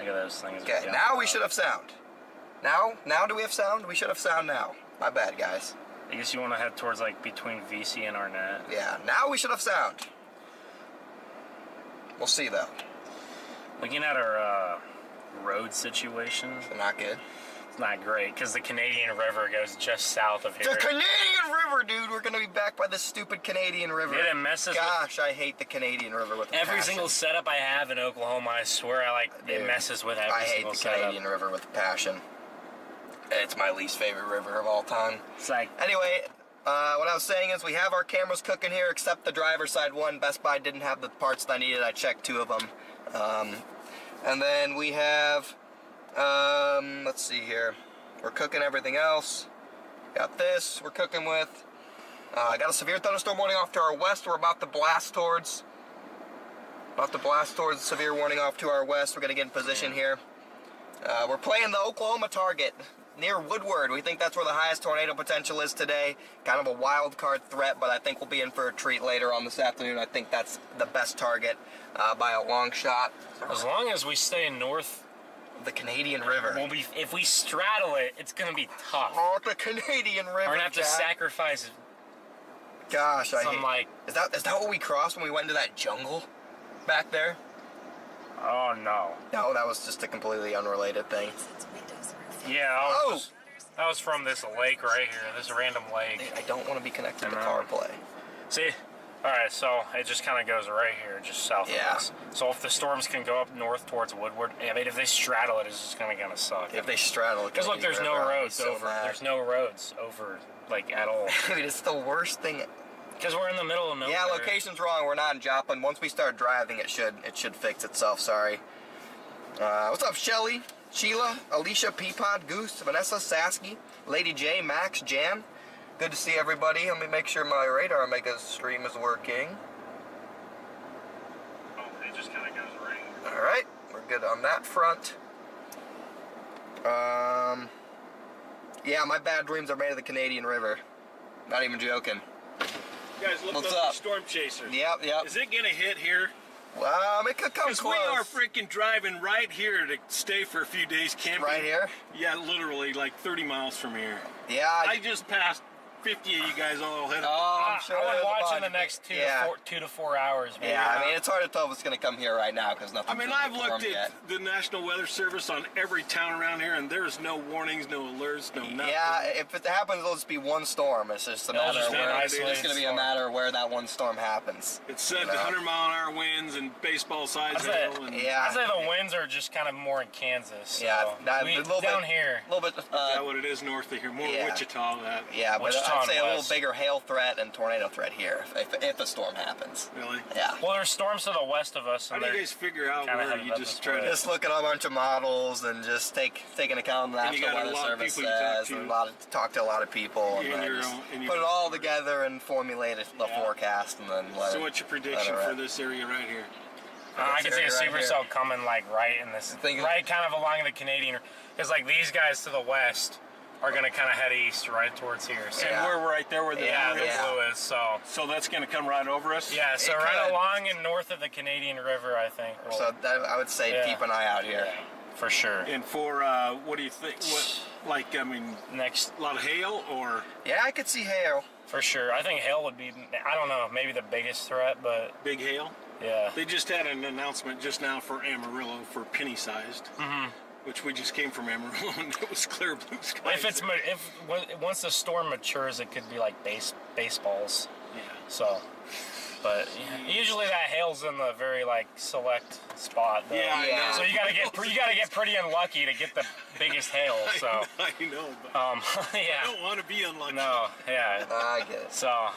Look at those things. Okay, now we should have sound. Now do we have sound? We should have sound now. My bad, guys. I guess you want to head towards like between VC and Arnett. Yeah, now we should have sound. We'll see though. Looking at our road situation, They're not good. it's not great because the Canadian River goes just south of here. The Canadian River, dude. We're gonna be back by this stupid Canadian River. It messes Gosh, I hate the Canadian River with every passion. single setup I have in Oklahoma. I swear, it messes with every I hate single the setup. Canadian River with passion. It's my least favorite river of all time. It's like, Anyway, what I was saying is we have our cameras cooking here, except the driver's side one. Best Buy didn't have the parts that I needed. I checked 2 of them. And then we have, let's see here. We're cooking everything else. Got this we're cooking with. Got a severe thunderstorm warning off to our west. We're about to blast towards severe warning off to our west. We're going to get in position here. We're playing the Oklahoma target near Woodward. We think that's where the highest tornado potential is today. Kind of a wild card threat, but I think we'll be in for a treat later on this afternoon. I think that's the best target by a long shot. as long as we stay north, The Canadian River. if we straddle it, it's gonna be tough. Oh, the Canadian River. We're gonna have to Jack. sacrifice. Gosh, I some, hate. like- Is that what we crossed when we went into that jungle back there? Oh no. No, that was just a completely unrelated thing. Yeah. That was from this lake right here. This random lake. I don't want to be connected to I know. CarPlay. See? Alright, so it just kind of goes right here, just south of us. So if the storms can go up north towards Woodward, I mean, if they straddle it, it's just going to suck. If they straddle it. Because look, there's no roads over. Mad. There's no roads over, like, at all. Dude, it's the worst thing. Because we're in the middle of nowhere. Yeah, location's wrong. We're not in Joplin. Once we start driving, it should fix itself. Sorry. What's up, Shelly, Sheila, Alicia, Peapod, Goose, Vanessa, Sasky, Lady J, Max, Jan? Good to see everybody. Let me make sure my radar mega stream is working. Oh, it just kind of goes right. All right, we're good on that front. Yeah, my bad dreams are made of the Canadian River. Not even joking. You guys looked What's up up? the storm chaser. Yep. Is it gonna hit here? It could come Because close. we are freaking driving right here to stay for a few days camping. Right here? Yeah, literally like 30 miles from here. Yeah. I just passed 50 of you guys all ahead of I'm sure I there's would a watch in bunch the of next it. Yeah. 2 to 4 hours. Maybe. Yeah, I mean, it's hard to tell if it's going to come here right now because nothing's I mean, really I've looked formed at yet. the National Weather Service on every town around here, and there's no warnings, no alerts, no nothing. Yeah, if it happens, it'll just be one storm. It's just a It'll matter just of be an where isolated it's going to be a storm. matter of where that one storm happens. It said You know? 100-mile-an-hour winds and baseball size I'd say- hail. And Yeah. I'd say the winds are just kind of more in Kansas. So Yeah, a little down bit, here. a little bit. Is that what it is north of here? More yeah. Wichita, that. Yeah, but Wichita I'd say a and little west. bigger hail threat and tornado threat here if a storm happens. Really? Yeah. Well, there's storms to the west of us. How And do you they're- guys figure out kinda where headed you up just this try way. to... Just look at a bunch of models and just taking account of the And you National got a Weather lot of Service people you talk says, to. and talk to a lot of people, and And then your just own- and you put it do all your together and formulate the Yeah. forecast, and then let So it. what's your prediction let it for rip. this area right here? I can see a Right here. supercell coming like right in this, right kind of along the Canadian, because like these guys to the west are gonna kind of head east right towards here. So, Yeah. And we're right there where the yeah, blue the is. blue is. So So that's going to come right over us? yeah, so It right could. along and north of the Canadian River, I think. So I would say Yeah. keep an eye out here. Yeah, for sure. And for, what do you think? I mean, Next, a lot of hail or Yeah, I could see hail. for sure. I think hail would be, I don't know, maybe the biggest threat, but big hail? yeah. They just had an announcement just now for Amarillo for penny-sized, which we just came from Amarillo, and it was clear blue skies. Once the storm matures, it could be like baseballs. Yeah. So, but usually that hail's in the very like select spot. Though. Yeah, I know. So you gotta get pretty unlucky to get the biggest hail. So, I know, but I yeah. don't want to be unlucky. No, yeah. I get it. So,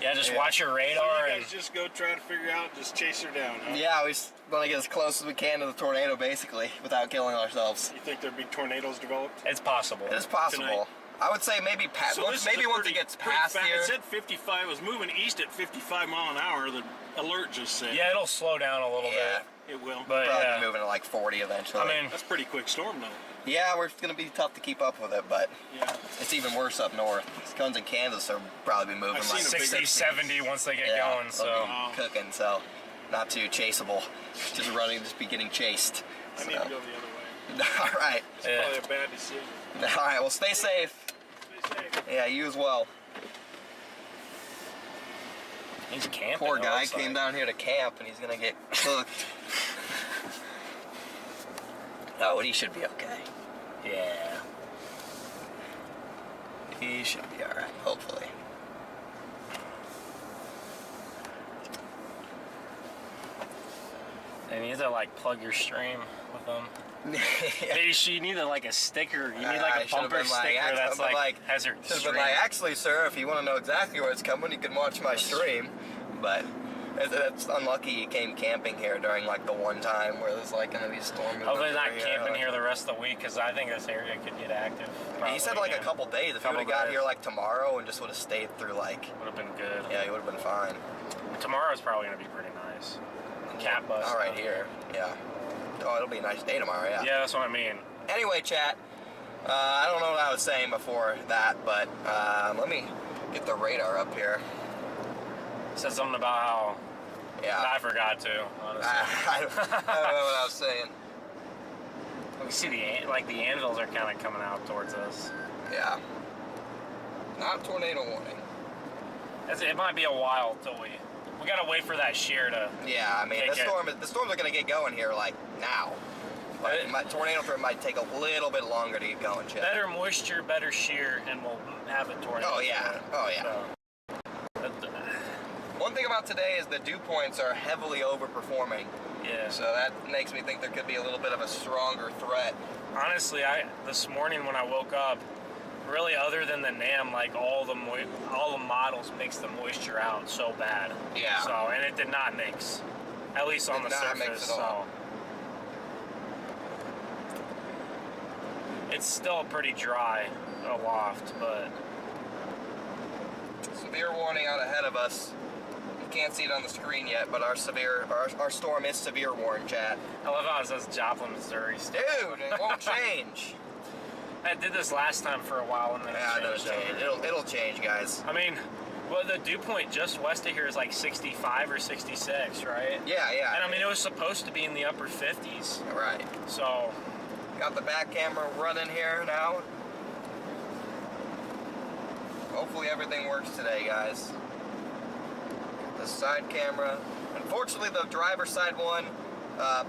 yeah, just Yeah. watch your So radar you and guys just go try to figure out, just chase her down, huh? Yeah, we just want to get as close as we can to the tornado, basically, without killing ourselves. You think there'd be tornadoes developed? it's possible. It is possible. Tonight. I would say maybe this is maybe a once pretty- it gets pretty past fast. here. It said 55. It was moving east at 55 mile an hour. The alert just said. Yeah, it'll slow down a little Yeah. bit. It will. But Probably yeah, moving at like 40 eventually. I mean, That's a pretty quick storm, though. yeah, we're gonna be tough to keep up with it, but Yeah. it's even worse up north. Guns in Kansas are probably moving I've like seen a 60, 70 once they get yeah, going. they'll So, be cooking, so not too chaseable. Just be getting chased. I need to go the other way. All right. It's probably a bad decision. All right. Well, stay safe. Stay safe. Yeah, you as well. He's camping. Poor guy came down here to camp, and he's gonna get cooked. Oh, but he should be okay. Yeah. He should be all right, hopefully. And you need to like plug your stream with them. Hey, you need like a sticker. You need like a bumper sticker that's like has your Should have stream. been like, actually, sir, if you want to know exactly where it's coming, you can watch my stream. But it's unlucky he came camping here during like the one time where there's like gonna be storms. Hopefully not camping here the rest of the week because I think this area could get active. He said like a couple days. If he would have got here like tomorrow and just would have stayed through like. Would have been good. Yeah, he would have been fine. Tomorrow's probably gonna be pretty nice. Cat bus. All right, here. Yeah. Oh, it'll be a nice day tomorrow. Yeah. Yeah, that's what I mean. Anyway, chat. I don't know what I was saying before that, but let me get the radar up here. Said something about how. Yeah. I forgot to. Honestly. I don't know what I was saying. We see the anvils are kind of coming out towards us. Yeah. Not tornado warning. It might be a while till we gotta wait for that shear to. Yeah, I mean the storms are gonna get going here like now. But tornado threat might take a little bit longer to get going, Chip. Better moisture, better shear, and we'll have a tornado. Oh yeah. Oh yeah. So, one thing about today is the dew points are heavily overperforming. yeah. So that makes me think there could be a little bit of a stronger threat. Honestly, this morning when I woke up, really other than the NAM, like all the models mix the moisture out so bad. Yeah. So and it did not mix, at least on the surface. So it's still pretty dry aloft, but severe warning out ahead of us. You can't see it on the screen yet, but our storm is severe warning, chat. I love how it says Joplin, Missouri. Dude, it won't change. I did this last time for a while, and then Yeah, it changed. it'll change, guys. I mean, well, the dew point just west of here is like 65 or 66, right? Yeah, yeah. And I mean, it was supposed to be in the upper 50s. Right. So, Got the back camera running here now. Hopefully everything works today, guys. The side camera. Unfortunately, the driver's side one,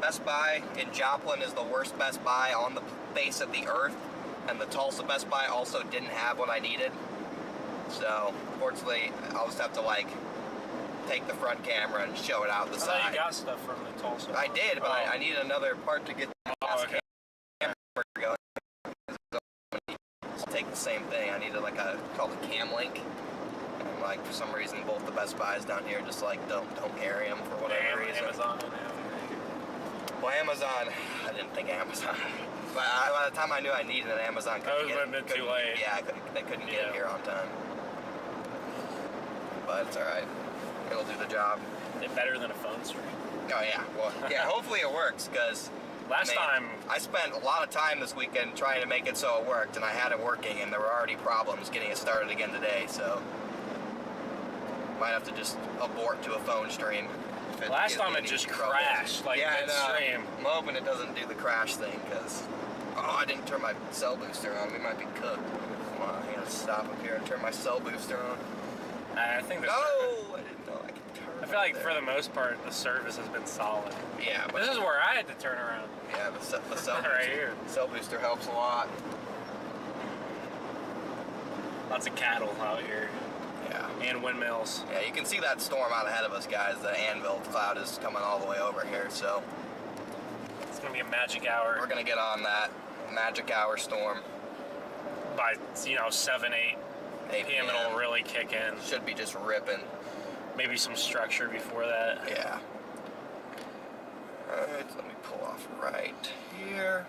Best Buy in Joplin is the worst Best Buy on the face of the earth. And the Tulsa Best Buy also didn't have what I needed. So, unfortunately, I'll just have to, like, take the front camera and show it out the I side. thought you got stuff from the Tulsa. I did, but I needed another part to get the okay. camera going. To take the same thing, I needed, like, called a cam link. And, like, for some reason, both the Best Buys down here just, like, don't carry them for whatever reason. Amazon. Well, Amazon, I didn't think Amazon. But by the time I knew I needed an Amazon, That was a bit too late. Yeah, they couldn't get it here on time. But it's all right. It'll do the job. It's better than a phone stream. Oh yeah. Well, yeah. Hopefully it works because Last time I spent a lot of time this weekend trying to make it so it worked, and I had it working, and there were already problems getting it started again today. So might have to just abort to a phone stream. Last time it just crashed, like midstream. I'm hoping it doesn't do the crash thing, because I didn't turn my cell booster on. We might be cooked. Come on, I gotta stop up here and turn my cell booster on. I think I didn't know I could turn. I feel like for the most part the service has been solid. Yeah, but This is where I had to turn around. yeah, the cell Right here. Cell booster helps a lot. Lots of cattle out here. Yeah. And windmills. Yeah, you can see that storm out ahead of us, guys. The anvil cloud is coming all the way over here, so It's gonna be a magic hour. we're gonna get on that magic hour storm. By 7, 8 p.m. it'll really kick in. Should be just ripping. Maybe some structure before that. Yeah. Alright, let me pull off right here.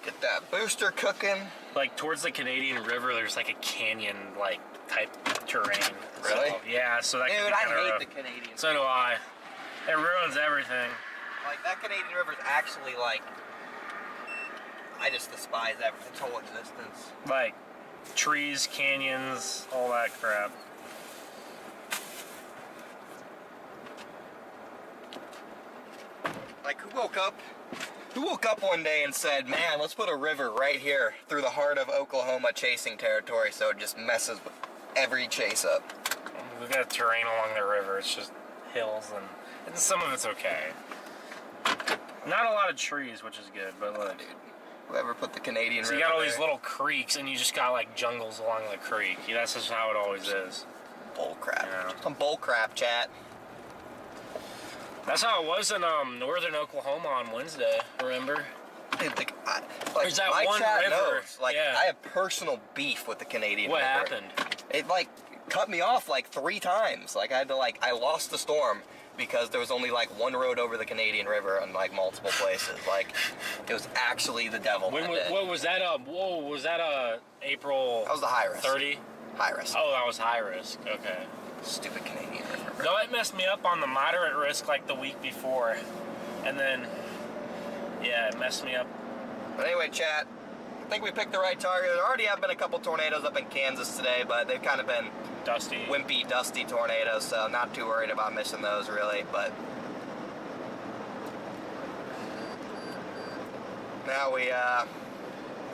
Get that booster cooking. Like towards the Canadian River, there's like a canyon like type terrain. Really? So, yeah. So that. Dude, could be I kinda hate rough. the Canadian. So do I. It ruins everything. Like, that Canadian River is actually, like, I just despise its whole existence. Like trees, canyons, all that crap. Who woke up one day and said, man, let's put a river right here through the heart of Oklahoma chasing territory so it just messes with every chase up? We've got terrain along the river. It's just hills, and some of it's okay. Not a lot of trees, which is good, but look. Dude, whoever put the Canadian river So you got all there, these little creeks, and you just got like jungles along the creek. Yeah, that's just how it always is. bull crap. Yeah. Some bull crap, chat. That's how it was in northern Oklahoma on Wednesday, remember? Dude, There's that my one chat river. knows, like, Yeah. I have personal beef with the Canadian What river. happened? It, like, cut me off, like, 3 times. Like, I lost the storm because there was only, like, one road over the Canadian River in, like, multiple places. Like, it was actually the devil. What was that? Whoa, was that April That was the high risk. 30? High risk. Oh, that was high risk. Okay. Stupid Canadian River. Bro. No, it messed me up on the moderate risk like the week before. And then, yeah, it messed me up. But anyway, chat, I think we picked the right target. There already have been a couple tornadoes up in Kansas today, but they've kind of been Dusty. wimpy, dusty tornadoes, so not too worried about missing those, really. But now we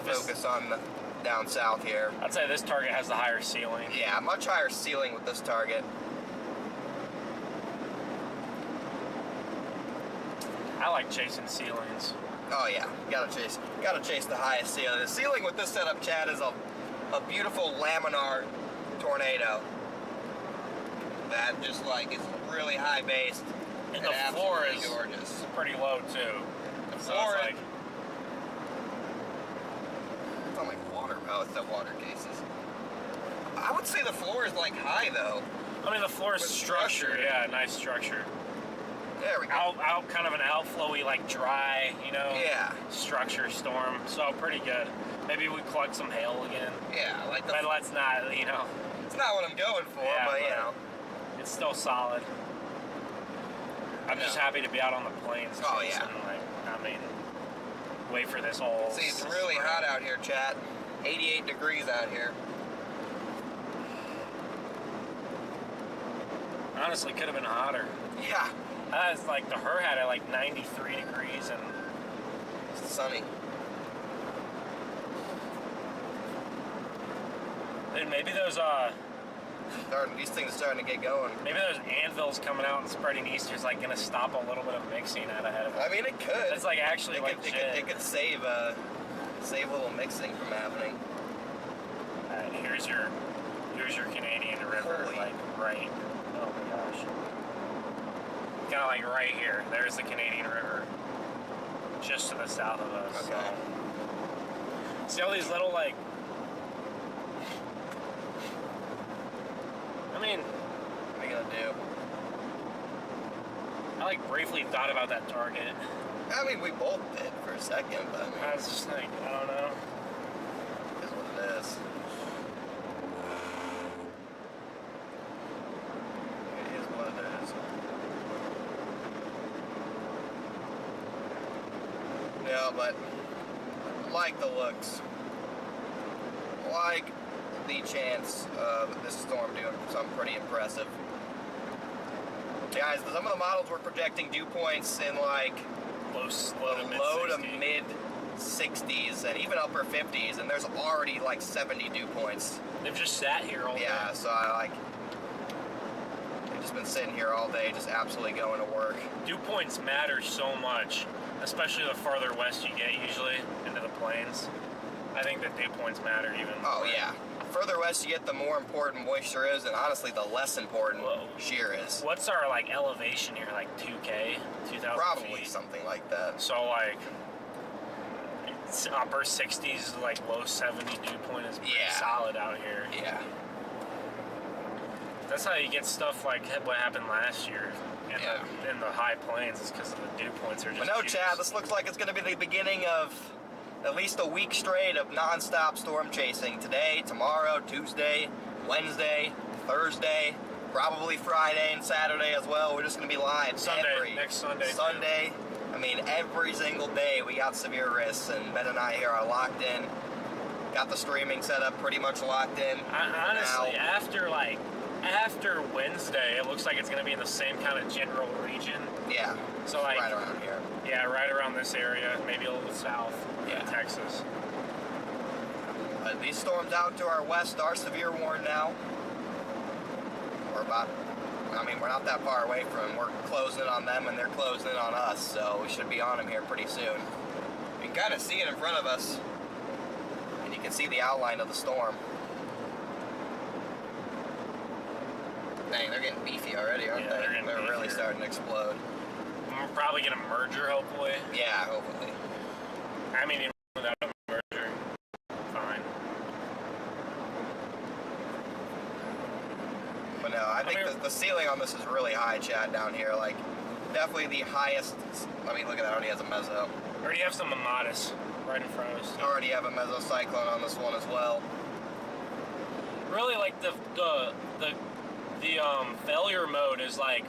focus on the down south here. I'd say this target has the higher ceiling. Yeah, much higher ceiling with this target. I like chasing ceilings. Oh yeah, gotta chase the highest ceiling. The ceiling with this setup, Chad, is a beautiful laminar tornado that just like is really high based And the floor absolutely is gorgeous. pretty low too. The So floor it's is- like, It's not like water. Oh, it's the water cases. I would say the floor is like high though. I mean, the floor is With structure. structure. Yeah, nice structure. There we go. Out, kind of an outflowy, like dry, Yeah, structure storm. So pretty good. Maybe we collect some hail again. yeah. Like But let's not, it's not what I'm going for, Yeah, but you but- know. it's still solid. I'm just Yeah. happy to be out on the plains. Oh, chasing, yeah. Wait for this whole. See, it's really hot out here, chat. 88 degrees out here. Honestly, could have been hotter. Yeah, It's like her had it like 93 degrees and it's sunny. dude, maybe These things are starting to get going. those anvils coming out and spreading east is like gonna stop a little bit of mixing out ahead of it. I mean, it could. It's like actually it could save a little mixing from happening. Here's your Canadian River, Holy. like right. Oh my gosh. Kind of like right here. There's the Canadian River, just to the south of us. Okay. So. See all these little like. I mean, What are you gonna do? I like briefly thought about that target. I mean, we both did for a second, but I mean, I was just like, I don't know. it is what it is. It is what it is. Yeah, but like the looks, like the chance of this storm doing something pretty impressive. Guys, some of the models were projecting dew points in like Low low to mid 60s and even upper 50s, and there's already like 70 dew points. They've just sat here all day. Yeah, so I've just been sitting here all day, just absolutely going to work. Dew points matter so much, especially the farther west you get usually into the plains. I think that dew points matter even more. Oh yeah. Further west you get, the more important moisture is, and honestly, the less important Whoa. shear is. What's our like elevation here? Like 2K, 2,000 Probably feet. something like that. So like it's upper 60s, like low 70 dew point is pretty Yeah. solid out here. Yeah. That's how you get stuff like what happened last year Yeah. in the high plains, is because the dew points are just. But no, huge. Chad, this looks like it's going to be the beginning of at least a week straight of non-stop storm chasing. Today, tomorrow, Tuesday, Wednesday, Thursday, probably Friday and Saturday as well. We're just going to be live Next Sunday. too. Sunday. I mean, every single day we got severe risks, and Ben and I here are locked in. Got the streaming set up pretty much locked in. Honestly, now. after like after Wednesday, it looks like it's going to be in the same kind of general region. Yeah. So like right around here. Yeah, right around this area, maybe a little south in Texas. These storms out to our west are severe warned now. We're not that far away from them. We're closing in on them and they're closing in on us, so we should be on them here pretty soon. You can kind of see it in front of us, and you can see the outline of the storm. Dang, they're getting beefy already, aren't they? They're really starting to explode. We're probably going to merger, hopefully. Yeah, hopefully. I mean, even without a merger, fine. But no, I think the ceiling on this is really high, Chad, down here. Like, definitely the highest. I mean, look at that, already has a meso. Already have some Amatis right in front of us. Already have a mesocyclone on this one as well. Really, like, the failure mode is like,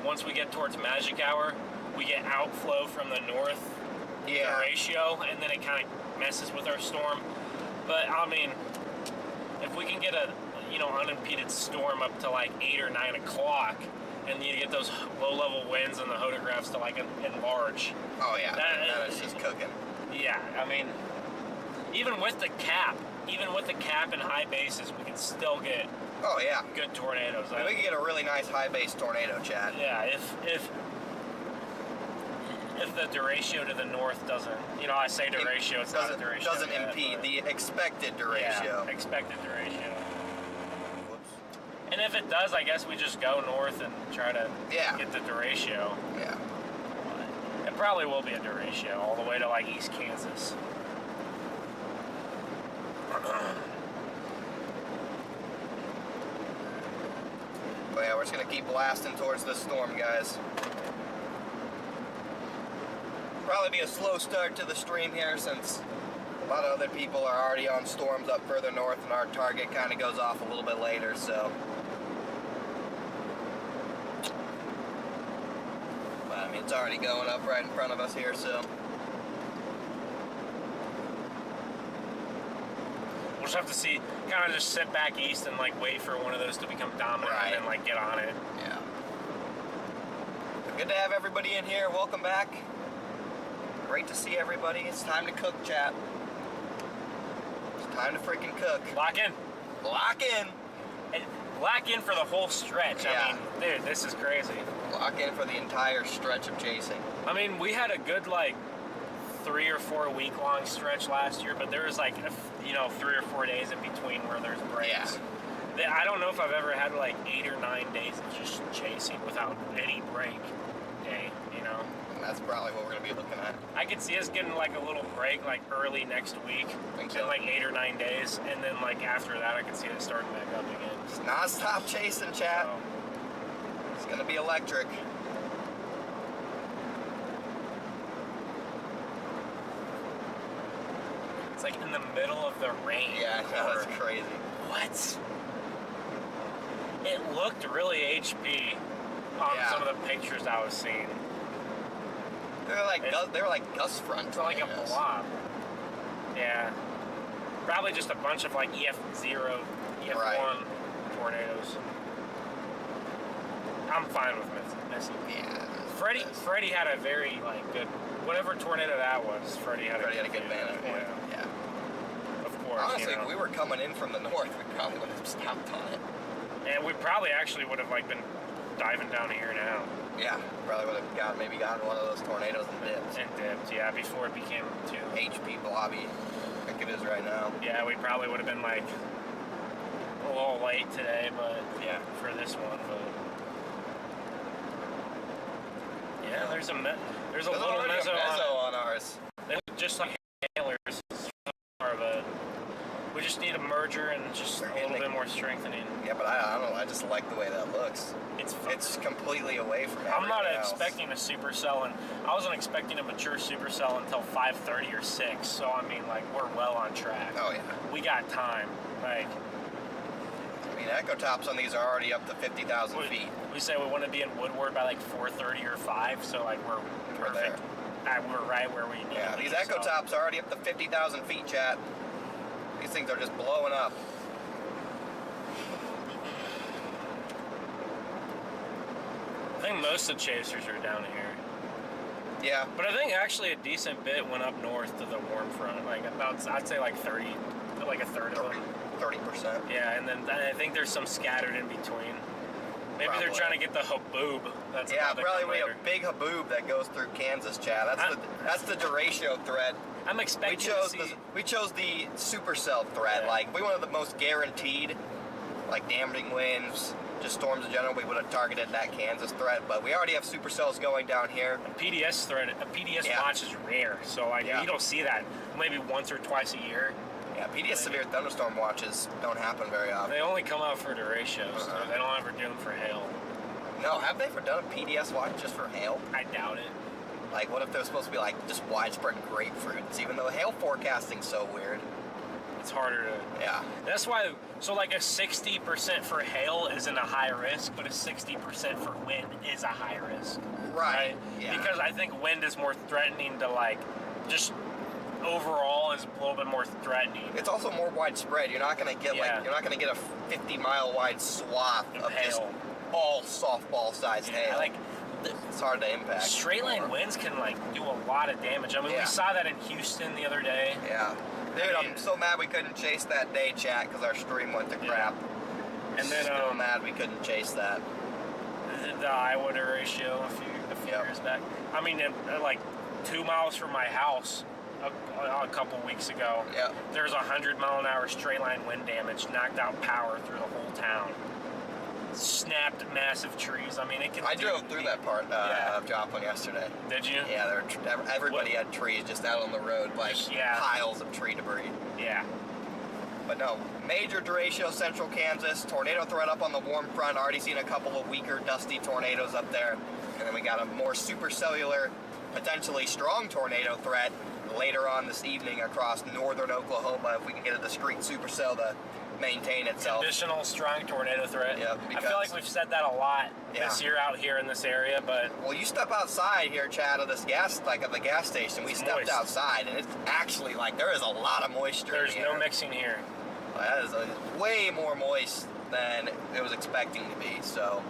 once we get towards magic hour, we get outflow from the north ratio, and then it kind of messes with our storm. But I mean, if we can get a unimpeded storm up to like 8 or 9 o'clock, and you get those low-level winds and the hodographs to like enlarge. Oh yeah, that is just cooking. Yeah, I mean, even with the cap and high bases, we can still get. Oh yeah, good tornadoes. I mean, we can get a really nice high base tornado, Chad. Yeah, if the derecho to the north doesn't, I say derecho, it's not a derecho. Doesn't impede the expected derecho. Yeah, expected derecho. Whoops. And if it does, I guess we just go north and try to get the derecho. Yeah. But it probably will be a derecho all the way to like East Kansas. But yeah, we're just gonna keep blasting towards this storm, guys. Probably be a slow start to the stream here, since a lot of other people are already on storms up further north, and our target kind of goes off a little bit later, so. But I mean, it's already going up right in front of us here, so. We'll just have to see, kind of just sit back east and like wait for one of those to become dominant and then like get on it. Yeah. Good to have everybody in here. Welcome back. Great to see everybody. It's time to cook, chat. It's time to freaking cook. Lock in. Lock in. And lock in for the whole stretch. Yeah. I mean, dude, this is crazy. Lock in for the entire stretch of chasing. I mean, we had a good like 3 or 4 week long stretch last year, but there was like 3 or 4 days in between where there's breaks. Yeah. I don't know if I've ever had like 8 or 9 days of just chasing without any break day, And that's probably what we're gonna be looking at. I could see us getting like a little break like early next week, in like 8 or 9 days, and then like after that I could see it starting back up again. It's non-stop chasing, chat. So, it's gonna be electric. it's like in the middle of the rain. Yeah, that's crazy. What? It looked really HP on some of the pictures I was seeing. They were like gust front. It's like a blob. Yeah. Probably just a bunch of like EF0, EF1 tornadoes. I'm fine with missing. Yeah. Freddie had a very good, whatever tornado that was. Freddie had a good vantage point. Yeah. Of course. Honestly, if we were coming in from the north, we probably would have stopped on it. And we probably actually would have been diving down here now. Yeah, probably would have maybe gotten one of those tornadoes and dipped. Yeah, before it became too HP blobby, like it is right now. Yeah, we probably would have been a little late today, but yeah, for this one. But yeah, there's a little meso on ours. They look just like hailers, but we just need a merger and just a little bit more strengthening. Yeah, but I don't know. I just like the way that looks. It's completely away from everything I'm not else. expecting a supercell, and I wasn't expecting a mature supercell until 5:30 or 6. So I mean, we're well on track. Oh yeah. We got time. I mean, echo tops on these are already up to 50,000 feet. We say we want to be in Woodward by 4:30 or 5, so we're perfect. We're right where we need to be. Yeah, these echo tops are already up to 50,000 feet, chat. These things are just blowing up. think most of the chasers are down here. Yeah. But I think actually a decent bit went up north to the warm front. Like about, I'd say like 30, like a third of them. 30%. Yeah, and then I think there's some scattered in between. Maybe they're trying to get the haboob. That's probably a big haboob that goes through Kansas, Chad. That's the derecho thread. I'm expecting we chose the supercell thread. Yeah. Like, we wanted the most guaranteed, like damaging winds, just storms in general. We would have targeted that Kansas thread, but we already have supercells going down here. A PDS thread, a PDS watch is rare, so like you don't see that maybe once or twice a year. Yeah, PDS severe thunderstorm watches don't happen very often. They only come out for derechos. They don't ever do them for hail. No, have they ever done a PDS watch just for hail? I doubt it. Like, what if they're supposed to be like just widespread grapefruits? Even though hail forecasting's so weird. It's harder to. Yeah. That's why. So like a 60% for hail isn't a high risk, but a 60% for wind is a high risk. Right. Yeah. Because I think wind is more threatening to like just. Overall is a little bit more threatening. It's also more widespread. You're not gonna get you're not gonna get a 50-mile wide swath of hail. just all softball-sized hail. Like it's hard to impact. Straight line winds can like do a lot of damage. I mean, we saw that in Houston the other day. Yeah, dude, I'm so mad we couldn't chase that day, chat, because our stream went to crap. And then still mad we couldn't chase that. The Iowa derecho a few years back. I mean, like 2 miles from my house. A couple weeks ago, there's 100-mile-an-hour straight line wind damage, knocked out power through the whole town, snapped massive trees. I mean, it can. I drove through that part of Joplin yesterday. Did you? Yeah, everybody had trees just out on the road, like piles of tree debris. Yeah. But no, major derecho, central Kansas, tornado threat up on the warm front. Already seen a couple of weaker, dusty tornadoes up there, and then we got a more supercellular, potentially strong tornado threat later on this evening across northern Oklahoma if we can get a discrete supercell to maintain itself. Conditional strong tornado threat. Yeah, I feel like we've said that a lot this year out here in this area, but well, you step outside here, Chad, of this gas, like at the gas station. We stepped moist. Outside, and it's actually like there is a lot of moisture. There's no mixing here. That is way more moist than it was expecting to be. So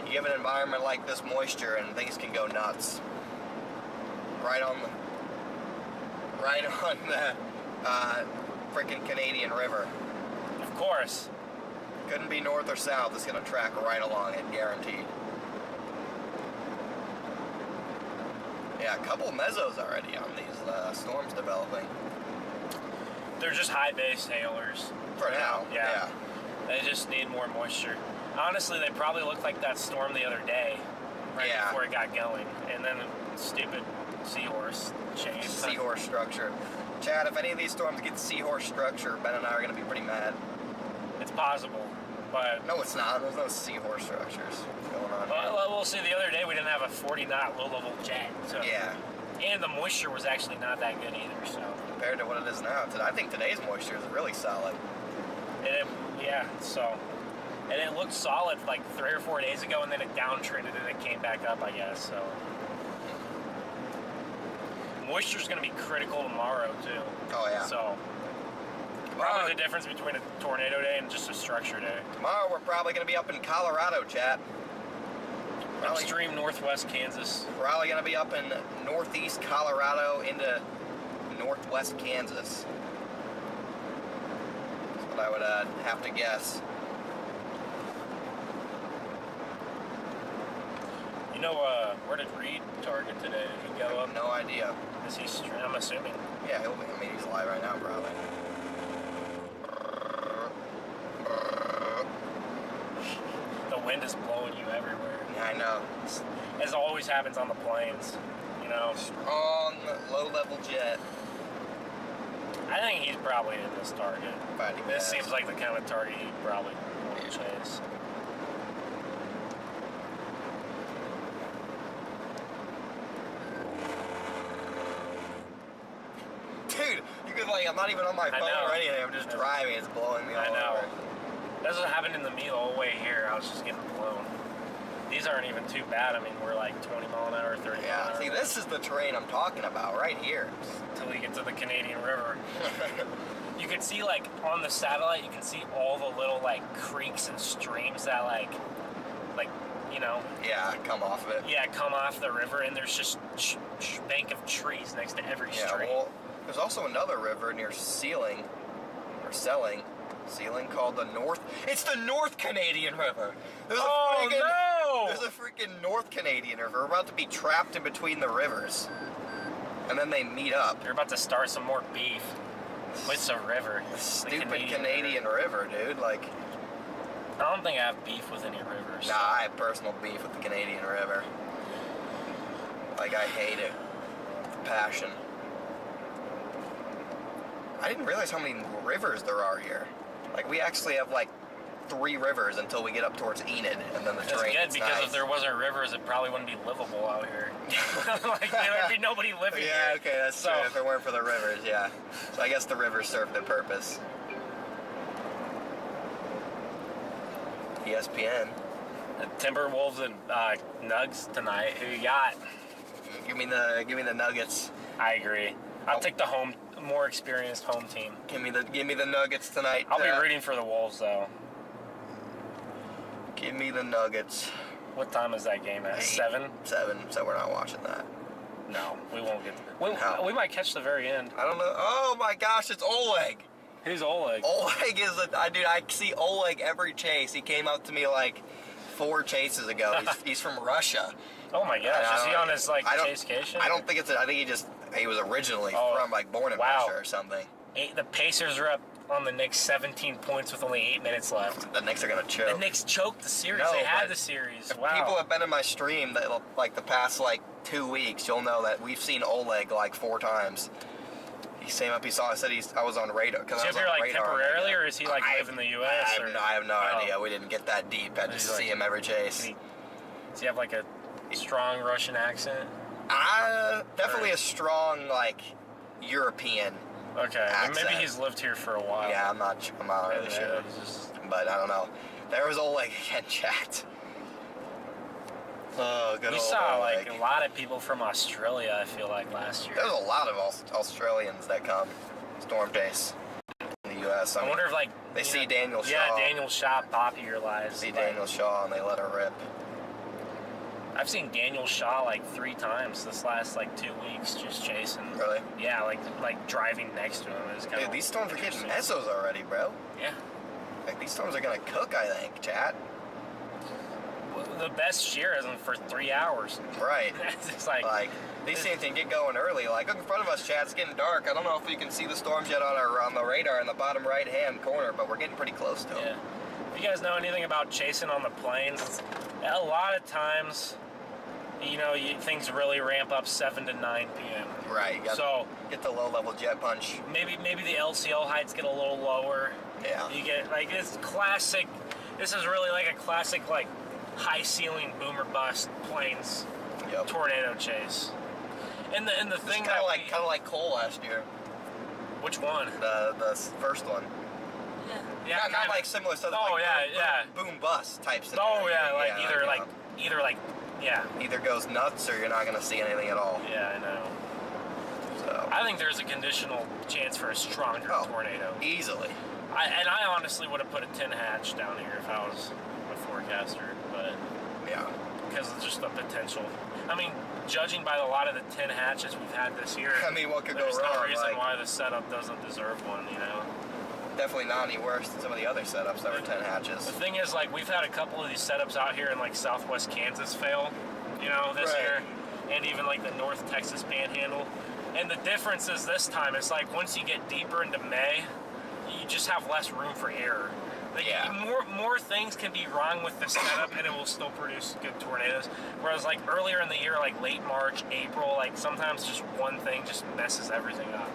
you give an environment like this moisture, and things can go nuts. Right on the freaking Canadian River. Of course. Couldn't be north or south. It's going to track right along it, guaranteed. Yeah, a couple mesos already on these storms developing. They're just high base hailers. For now, yeah. They just need more moisture. Honestly, they probably looked like that storm the other day, before it got going. And then stupid seahorse changed. Seahorse structure. Chad, if any of these storms get seahorse structure, Ben and I are going to be pretty mad. It's possible, but... No, it's not. There's no seahorse structures going on. Well, we'll see. The other day we didn't have a 40-knot low-level jet. So. Yeah. And the moisture was actually not that good either, so... Compared to what it is now. I think today's moisture is really solid. And it looked solid like 3 or 4 days ago, and then it downtrended and it came back up, I guess, so... Moisture's going to be critical tomorrow, too. Oh, yeah. So, probably the difference between a tornado day and just a structure day. Tomorrow, we're probably going to be up in Colorado, chat. Extreme northwest Kansas. Probably going to be up in northeast Colorado into northwest Kansas. That's what I would have to guess. You know, where did Reed target today? Did he go up? No idea. Is he? I'm assuming. Yeah, he'll be. I mean, he's alive right now, probably. The wind is blowing you everywhere. Yeah, I know. As always happens on the plains, you know. Strong, low-level jet. I think he's probably in this target. This seems like the kind of target he'd probably want to chase. Dude, you could I'm not even on my phone or anything. I'm just driving. It's blowing me all over. That's what happened to me the whole way here. I was just getting blown. These aren't even too bad. I mean, we're like 20 mile an hour, 30 mile an hour. See, this is the terrain I'm talking about right here. Until we get to the Canadian River. You can see, like, on the satellite, you can see all the little, like, creeks and streams that, like, like, you know. Yeah, come off of it. Yeah, come off the river, and there's just bank of trees next to every street. Well, there's also another river near Selling, called the North. It's the North Canadian River. There's There's a freaking North Canadian River. We're about to be trapped in between the rivers, and then they meet up. You're about to start some more beef with the river. Stupid Canadian river, dude. Like, I don't think I have beef with any rivers. nah, I have personal beef with the Canadian River. Like, I hate it. With passion. I didn't realize how many rivers there are here. Like, we actually have, like, 3 rivers until we get up towards Enid, and then the terrain gets gets because nice. if there wasn't rivers, it probably wouldn't be livable out here. Like, there would be nobody living here. Yeah, okay, that's true. If it weren't for the rivers, yeah. So I guess the rivers serve their purpose. ESPN. Timberwolves and Nugs tonight. Who you got? Give me the Nuggets. I agree. I'll take the more experienced home team. Give me the Nuggets tonight. I'll be rooting for the Wolves though. Give me the Nuggets. What time is that game at? 7? 7. So we're not watching that. No, we won't get. We might catch the very end. I don't know. Oh my gosh, it's Oleg. Who's Oleg? Oleg is dude. I see Oleg every chase. He came up to me like 4 chases ago. He's from Russia. Oh my gosh, is he on his chasecation? I don't think it's. I think he was originally from like born in Russia or something. The Pacers are up on the Knicks 17 points with only 8 minutes left. The Knicks are gonna choke. The Knicks choked the series. They had the series. Wow. People have been in my stream that like the past like 2 weeks. You'll know that we've seen Oleg like 4 times. He came up. He saw. I said I was on radar. Is he up here like temporarily, or is he like live in the U.S.? I have no idea. We didn't get that deep. I just see him every chase. Does he have like a strong Russian accent? Definitely a strong like European. Okay, accent. Maybe he's lived here for a while. Yeah, I'm not really sure. But I don't know. There was Oleg again, chat. Oh, good. We saw like a lot of people from Australia. I feel like last year. There's a lot of Australians that come storm chase in the U.S. I wonder if like they see Daniel Shaw. Yeah, Daniel Shaw popularized. See Daniel Shaw and they let her rip. I've seen Daniel Shaw like 3 times this last like 2 weeks just chasing. Really? Yeah, like driving next to him is kind of. Dude, these storms are getting mesos already, bro. Yeah. Like these storms are gonna cook, I think, chat. The best shear isn't for 3 hours. Right. It's like these things can get going early. Like look in front of us, chat. It's getting dark. I don't know if you can see the storms yet on the radar in the bottom right hand corner, but we're getting pretty close to them. Yeah. If you guys know anything about chasing on the plains, a lot of times, things really ramp up 7 to 9 p.m. Right. So get the low-level jet punch. Maybe the LCL heights get a little lower. Yeah. You get like this classic. This is really like a classic like high ceiling boomer bust plains tornado chase. And the thing kind of like Cole last year. Which one? The first one. Yeah. Not like similar stuff. Oh like yeah. Boom bust type scenario. Oh yeah, either goes nuts or you're not gonna see anything at all. Yeah, I know. So I think there's a conditional chance for a stronger tornado. Easily. I honestly would have put a 10 hatch down here if I was a forecaster, but because of just the potential. I mean, judging by a lot of the 10 hatches we've had this year, I mean, what could go wrong? There's no reason why the setup doesn't deserve one, Definitely not any worse than some of the other setups that were 10 hatches. The thing is, like, we've had a couple of these setups out here in, like, southwest Kansas fail, this year, and even, like, the North Texas Panhandle. And the difference is this time, it's like once you get deeper into May, you just have less room for error. Like, more things can be wrong with the setup, and it will still produce good tornadoes. Whereas, like, earlier in the year, like, late March, April, like, sometimes just one thing just messes everything up.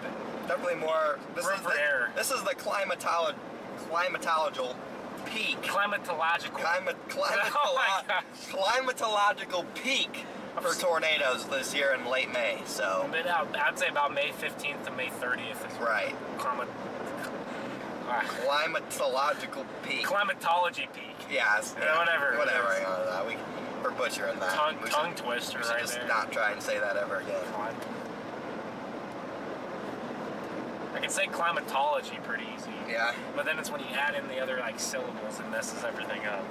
Definitely more room for error. This is the climatological peak. Climatological. Oh my gosh. Climatological peak for tornadoes this year in late May. So I'd say about May 15th to May 30th is right. Climatological peak. Climatology peak. Yes. Yeah, whatever. We're butchering that. Tongue twister right there. Just not try and say that ever again. I can say climatology pretty easy. Yeah. But then it's when you add in the other like syllables, it messes everything up.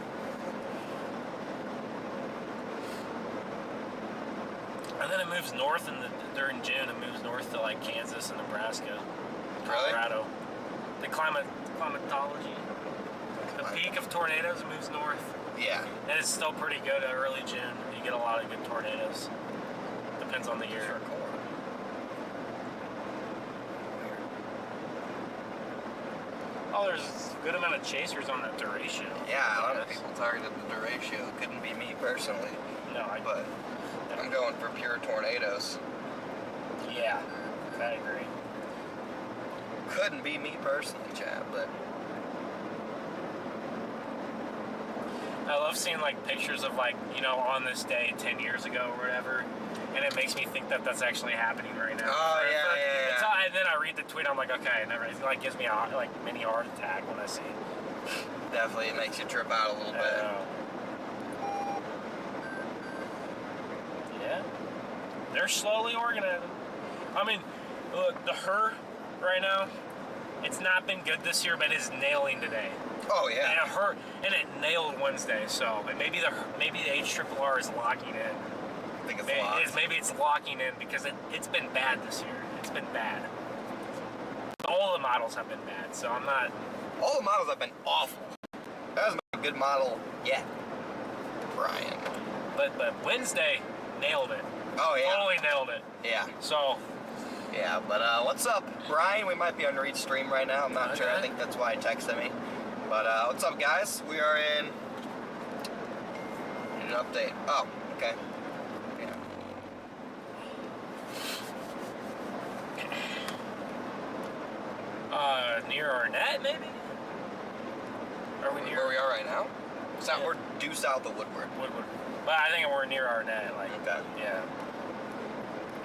And then it moves north during June. It moves north to like Kansas and Nebraska, Really? Colorado. The climatology. The peak of tornadoes moves north. Yeah. And it's still pretty good early June. You get a lot of good tornadoes. Depends on the year. Sure, cool. Oh, there's a good amount of chasers on that duration. Yeah, a lot of people targeted the duratio. Couldn't be me personally, No, but I'm going for pure tornadoes. Yeah, I agree. Couldn't be me personally, Chad, but I love seeing like pictures of like, you know, on this day 10 years ago or whatever, and it makes me think that that's actually happening right now. Oh, yeah. It's all, and then I read the tweet, I'm like, okay, never. It like gives me a like mini heart attack when I see it. definitely it makes you trip out a little bit. Yeah, they're slowly organizing. I mean, look, the her right now, it's not been good this year, but it's nailing today. Oh yeah. And it hurt, and it nailed Wednesday. So maybe the HRRR is locking in. I think it's locked. Maybe it's locking in because it's been bad this year. It's been bad. All the models have been bad, so I'm not. All the models have been awful. That was not a good model yet, Brian. But Wednesday nailed it. Oh yeah. Totally nailed it. Yeah. So. Yeah, but what's up, Brian? We might be on Reed's stream right now. I'm not sure. I Okay. think that's why he texted me. But what's up, guys? We are in an update. Oh, okay. Yeah. Near Arnett, maybe? Are we near Where we are right now? We're due south of Woodward. Woodward? But I think we're near Arnett. Like, Okay. yeah.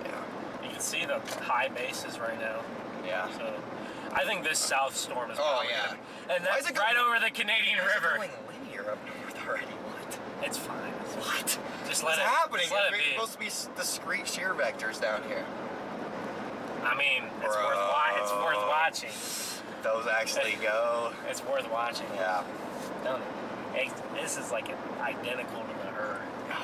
Yeah. You can see the high bases right now. Yeah. So, I think this south storm is. Oh, probably yeah. gonna- and Why that's is it right going- over the Canadian Why is it River. going linear up north already? What? It's fine. What? Just What's let it. happening? Just let it There's be. supposed to be discrete shear vectors down here. I mean, it's Bro. it's worth watching. Those actually go. It's worth watching. Yeah. Don't it? This is like identical to the her.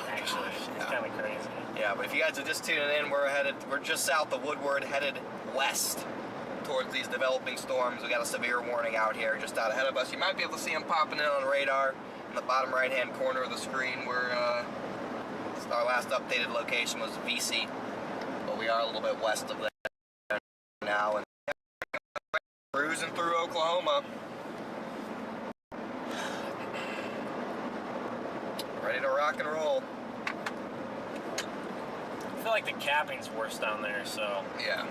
Actually, gosh, it's yeah. kind of crazy. Yeah, but if you guys are just tuning in, we're just south of Woodward, headed west towards these developing storms. We got a severe warning out here just out ahead of us. You might be able to see them popping in on radar in the bottom right-hand corner of the screen. Our last updated location was VC, but we are a little bit west of there now, and cruising through Oklahoma. Ready to rock and roll. I feel like the capping's worse down there, so Yeah.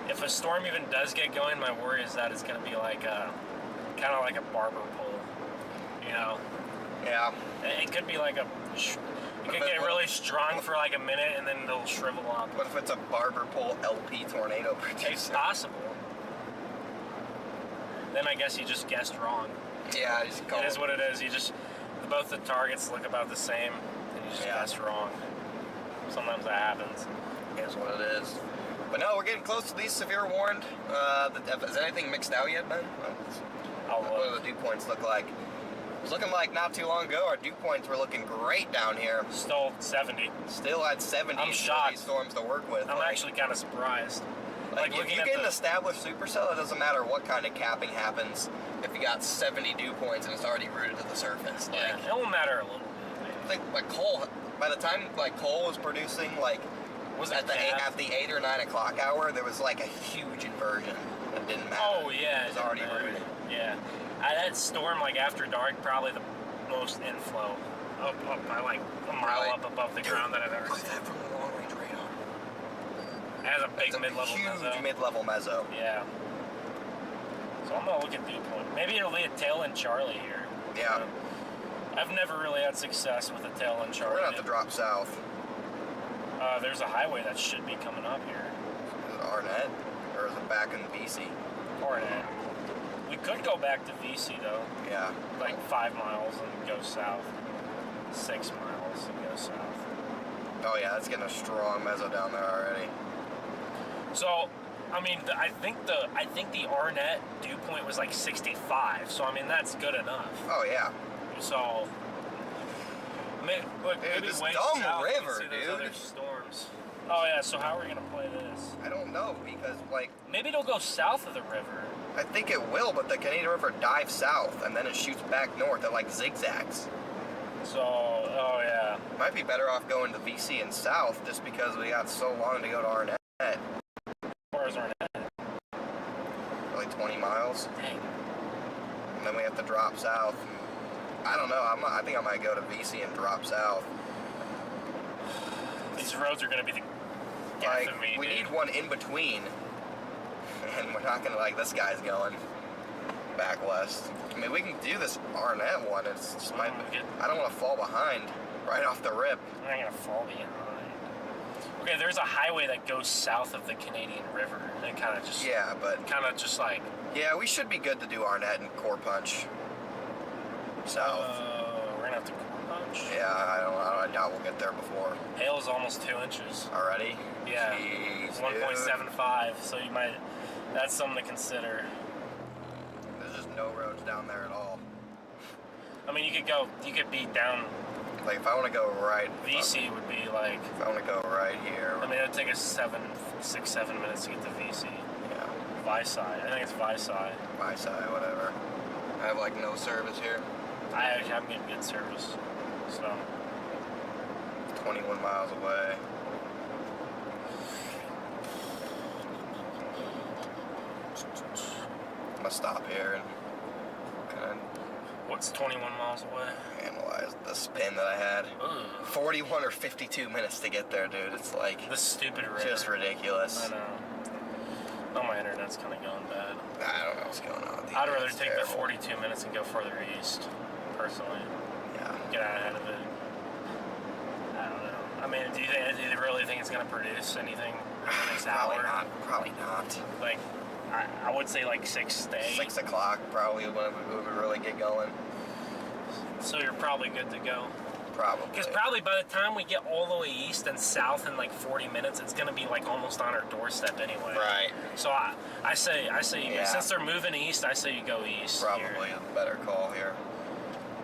if a storm even does get going, my worry is that it's going to be like kind of like a barber pole, you know? Yeah. It could be like it could get really strong for like a minute and then it'll shrivel up. What if it's a barber pole LP tornado It's producer? possible. Then I guess you just guessed wrong. Yeah, I just call It is what it is. Both the targets look about the same, and you just guessed wrong. Sometimes that happens. It is what it is. But no, we're getting close to these severe warned. Has anything mixed out yet, Ben? What do the dew points look like? It was looking like not too long ago, our dew points were looking great down here. Still 70. Still had 70 I'm shocked. storms to work with. I'm actually kind of surprised. Like if you get an established supercell, it doesn't matter what kind of capping happens. If you got 70 dew points and it's already rooted to the surface, Yeah, like it will matter a little bit. I think like coal. By the time like coal was producing, like Was at it the capped? 8 or 9 o'clock hour, there was like a huge inversion. It didn't matter. Oh yeah, it was already rooted. Yeah, that storm like after dark, probably the most inflow up by like a mile Really? up above the ground that I've ever Look at seen. that from the long range radar. It has a big It's a mid-level huge meso. mid-level meso. Yeah. So I'm gonna look at dew point. Maybe it'll be a tail end Charlie here. Yeah. I've never really had success with a tail end Charlie. We're gonna have to drop south. There's a highway that should be coming up here. Is it Arnett? Or is it back in BC? Arnett. We could go back to VC though, Yeah. like 5 miles and go south. 6 miles and go south. Oh yeah, it's getting a strong meso down there already. So, I mean, I think the Arnett dew point was like 65. So I mean, that's good enough. Oh yeah. So, maybe Dude, this wait dumb south and river, see those dude. other storms. Oh yeah, so how are we gonna play this? I don't know, because, like, Maybe it'll go south of the river. I think it will, but the Canadian River dives south, and then it shoots back north. It, like, zigzags. So, oh yeah. Might be better off going to VC and south, just because we got so long to go to Arnett. Where's Arnett? Like 20 miles. Dang. And then we have to drop south. I don't know. I think I might go to VC and drop south. These roads are gonna be the Like, death of me, we dude. need one in between. And we're not gonna, like, this guy's going back west. I mean, we can do this Arnett one. It's just might. I don't want to fall behind right off the rip. I'm not gonna fall behind. Okay, there's a highway that goes south of the Canadian River. And kind of just. Yeah, but. Kind of just like. Yeah, we should be good to do Arnett and Core Punch. South. We're gonna have to core punch. Yeah, I doubt we'll get there before. Hail is almost 2 inches. Already? Yeah. Jeez, 1.75. So you might. That's something to consider. There's just no roads down there at all. I mean, you could be down. Like, if I want to go right. VC would be like. If I want to go right here. I mean, it'd take us 7 minutes to get to VC. Yeah. Vici. I think it's Vici. My side, whatever. I have, like, no service here. I'm getting good service. So. 21 miles away. I'm gonna stop here and kind of What's 21 miles away? analyze the spin that I had. Ugh. 41 or 52 minutes to get there, dude. It's like This stupid river. just ridiculous. I know. Oh, my internet's kind of going bad. I don't know what's going on. with the I'd rather internet's take terrible. the 42 minutes and go further east, personally. Yeah. Get out ahead of it. I don't know. I mean, do you really think it's going to produce anything in the next Probably hour? not. Probably not. Like, I would say like 6 to 8. 6 o'clock probably when we would really get going. So you're probably good to go. Probably. Because probably by the time we get all the way east and south in like 40 minutes, it's going to be like almost on our doorstep anyway. Right. So I say Yeah. since they're moving east, I say you go east. Probably here. a better call here.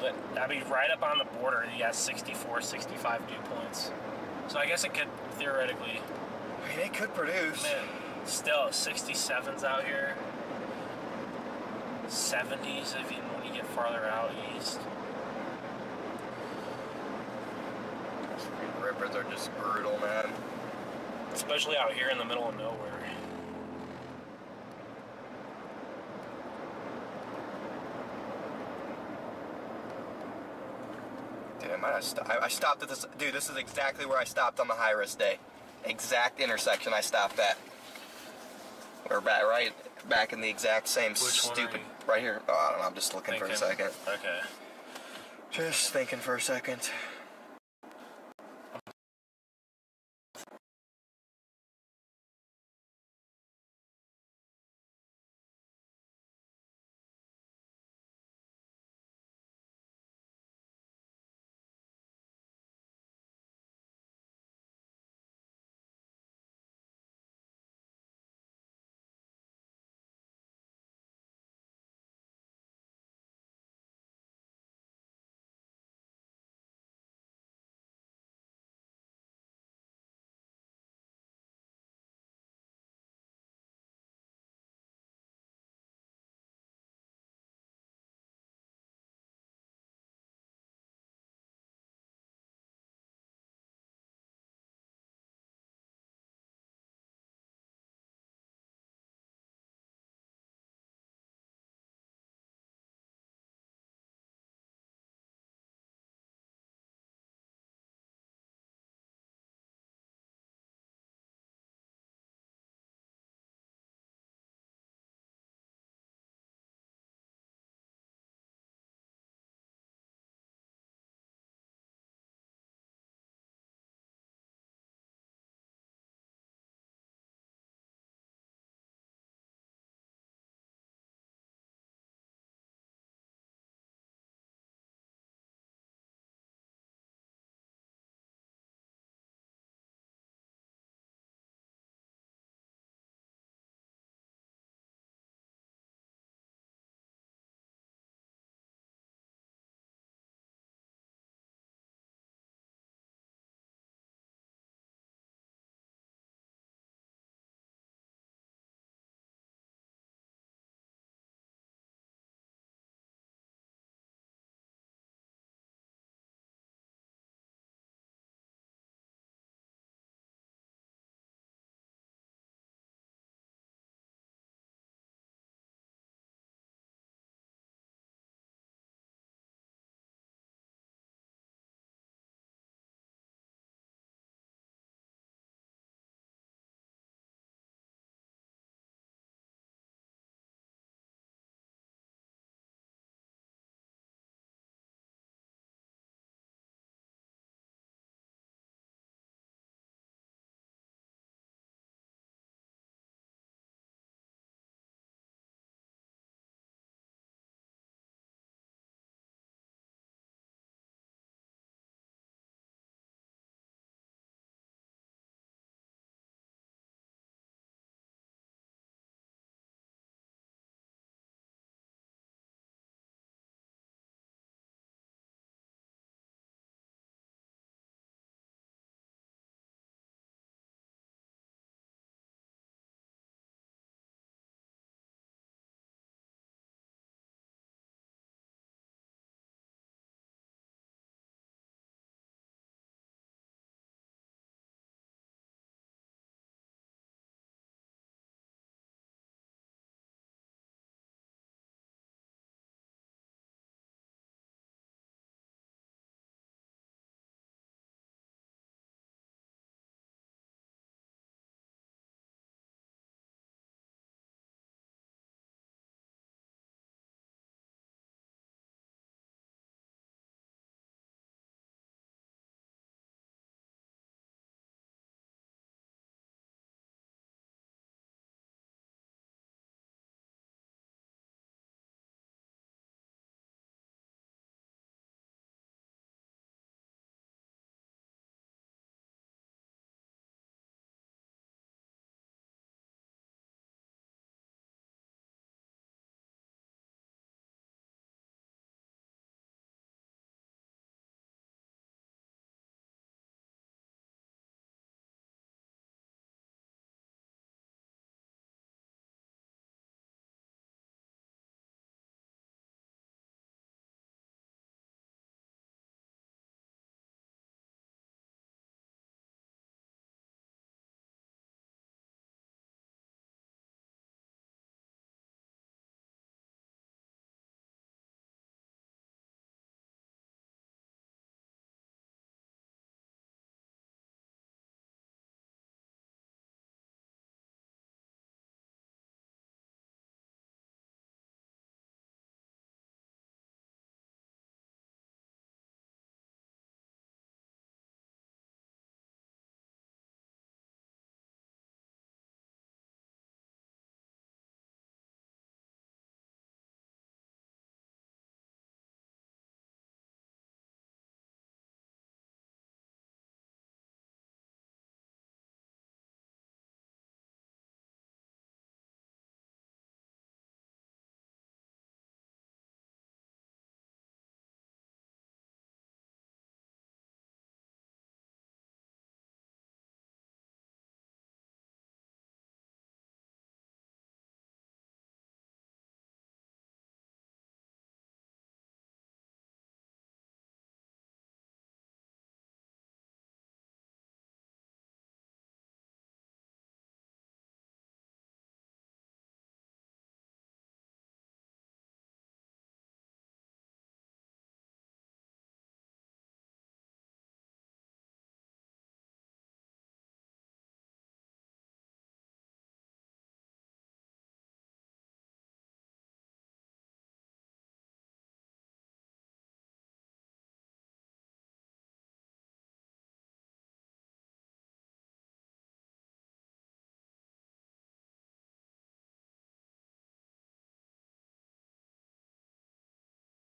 But I mean, right up on the border, you got 64, 65 dew points. So I guess it could theoretically. I mean, it could produce. Man, still 67s out here. 70s if when you get farther out east. Rivers are just brutal, man. Especially out here in the middle of nowhere. Dude, I stopped at this. Dude, this is exactly where I stopped on the high risk day. Exact intersection I stopped at. We're right back in the exact same Which one stupid. are you? Right here. Oh, I don't know. I'm just looking for a second. Okay. Just thinking for a second.